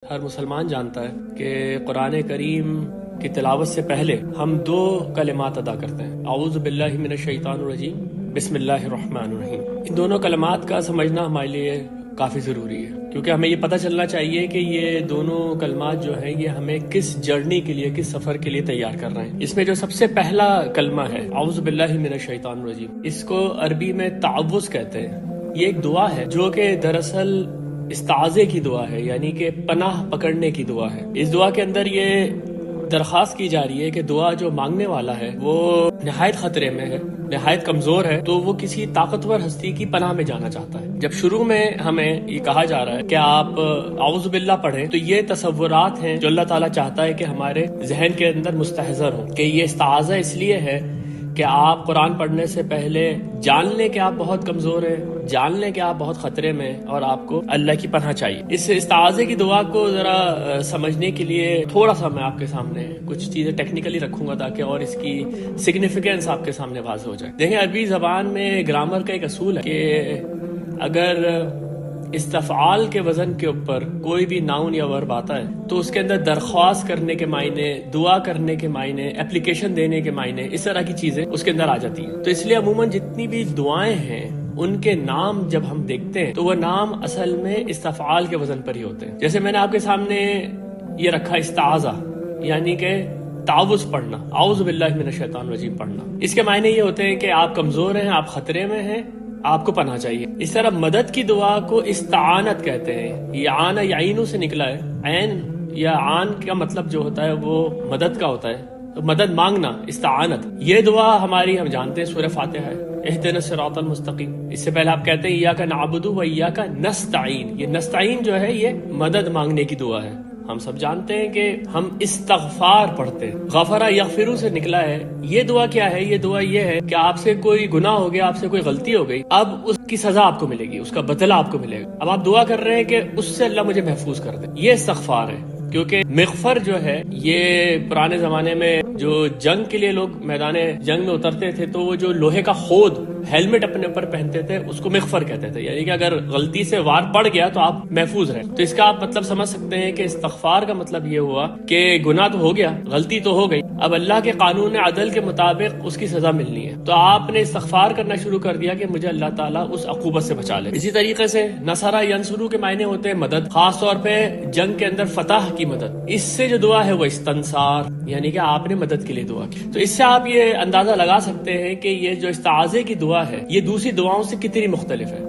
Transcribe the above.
ہر مسلمان جانتا ہے کہ قرآن کریم کی تلاوت سے پہلے ہم دو کلمات ادا کرتے ہیں، اعوذ باللہ من الشیطان الرجیم، بسم اللہ الرحمن الرحیم۔ ان دونوں کلمات کا سمجھنا ہمارے لیے کافی ضروری ہے، کیونکہ ہمیں یہ پتہ چلنا چاہیے کہ یہ دونوں کلمات جو ہیں یہ ہمیں کس جرنی کے لیے، کس سفر کے لیے تیار کر رہے ہیں۔ اس میں جو سب سے پہلا کلمہ ہے اعوذ باللہ من الشیطان الرجیم، اس کو عربی میں تعوذ کہتے ہیں۔ یہ ایک دعا ہے جو کہ دراصل استعاذے کی دعا ہے، یعنی کہ پناہ پکڑنے کی دعا ہے۔ اس دعا کے اندر یہ درخواست کی جا رہی ہے کہ دعا جو مانگنے والا ہے وہ نہایت خطرے میں ہے، نہایت کمزور ہے، تو وہ کسی طاقتور ہستی کی پناہ میں جانا چاہتا ہے۔ جب شروع میں ہمیں یہ کہا جا رہا ہے کہ آپ اعوذ باللہ پڑھیں، تو یہ تصورات ہیں جو اللہ تعالیٰ چاہتا ہے کہ ہمارے ذہن کے اندر مستحضر ہوں، کہ یہ استعاذہ اس لیے ہے کہ آپ قرآن پڑھنے سے پہلے جان لیں کہ آپ بہت کمزور ہیں، جان لیں کہ آپ بہت خطرے میں ہیں اور آپ کو اللہ کی پناہ چاہیے۔ اس استعاذے کی دعا کو ذرا سمجھنے کے لیے تھوڑا سا میں آپ کے سامنے کچھ چیزیں ٹیکنیکلی رکھوں گا تاکہ اور اس کی سگنیفیکینس آپ کے سامنے واضح ہو جائے۔ دیکھیں، عربی زبان میں گرامر کا ایک اصول ہے کہ اگر استفعال کے وزن کے اوپر کوئی بھی ناؤن یا ورب آتا ہے تو اس کے اندر درخواست کرنے کے معنی، دعا کرنے کے معنی، اپلیکیشن دینے کے معنی، اس طرح کی چیزیں اس کے اندر آ جاتی ہیں۔ تو اس لیے عموماً جتنی بھی دعائیں ہیں ان کے نام جب ہم دیکھتے ہیں تو وہ نام اصل میں استفعال کے وزن پر ہی ہوتے ہیں۔ جیسے میں نے آپ کے سامنے یہ رکھا استعاذہ، یعنی کہ تعوذ پڑھنا، اعوذ باللہ من الشیطان الرجیم پڑھنا۔ اس کے معنی یہ ہوتے ہیں کہ آپ کمزور ہیں، آپ خطرے میں ہیں، آپ کو پناہ چاہیے۔ اس طرح مدد کی دعا کو استعانت کہتے ہیں۔ یہ آن یعینو سے نکلا ہے۔ عین یا آن کا مطلب جو ہوتا ہے وہ مدد کا ہوتا ہے، تو مدد مانگنا، استعانت۔ یہ دعا ہماری ہم جانتے ہیں سورہ فاتحہ ہے، اہدنا الصراط المستقیم۔ اس سے پہلے آپ کہتے ہیں ایاک نعبد و ایاک نستعین۔ یہ نستعین جو ہے یہ مدد مانگنے کی دعا ہے۔ ہم سب جانتے ہیں کہ ہم استغفار پڑھتے ہیں، غفرہ یغفرو سے نکلا ہے۔ یہ دعا کیا ہے؟ یہ دعا یہ ہے کہ آپ سے کوئی گناہ ہو گیا، آپ سے کوئی غلطی ہو گئی، اب اس کی سزا آپ کو ملے گی، اس کا بدلہ آپ کو ملے گا۔ اب آپ دعا کر رہے ہیں کہ اس سے اللہ مجھے محفوظ کر دے۔ یہ استغفار ہے، کیونکہ مغفر جو ہے یہ پرانے زمانے میں جو جنگ کے لیے لوگ میدان جنگ میں اترتے تھے تو وہ جو لوہے کا خود ہیلمٹ اپنے اوپر پہنتے تھے اس کو مغفر کہتے تھے، یعنی کہ اگر غلطی سے وار پڑ گیا تو آپ محفوظ رہے۔ تو اس کا آپ مطلب سمجھ سکتے ہیں کہ استغفار کا مطلب یہ ہوا کہ گناہ تو ہو گیا، غلطی تو ہو گئی، اب اللہ کے قانون عدل کے مطابق اس کی سزا ملنی ہے۔ تو آپ نے استغفار کرنا شروع کر دیا کہ مجھے اللہ تعالیٰ اس عقوبت سے بچا لے۔ اسی طریقے سے نصرہ ینصرو کے معنی ہوتے ہیں مدد، خاص طور پہ جنگ کے اندر فتح کی مدد۔ اس سے جو دعا ہے وہ استنصار، یعنی کہ آپ نے مدد کے لیے دعا کی۔ تو اس سے آپ یہ اندازہ لگا سکتے ہیں کہ یہ جو استعاذے کی دعا ہے یہ دوسری دعاؤں سے کتنی مختلف ہے۔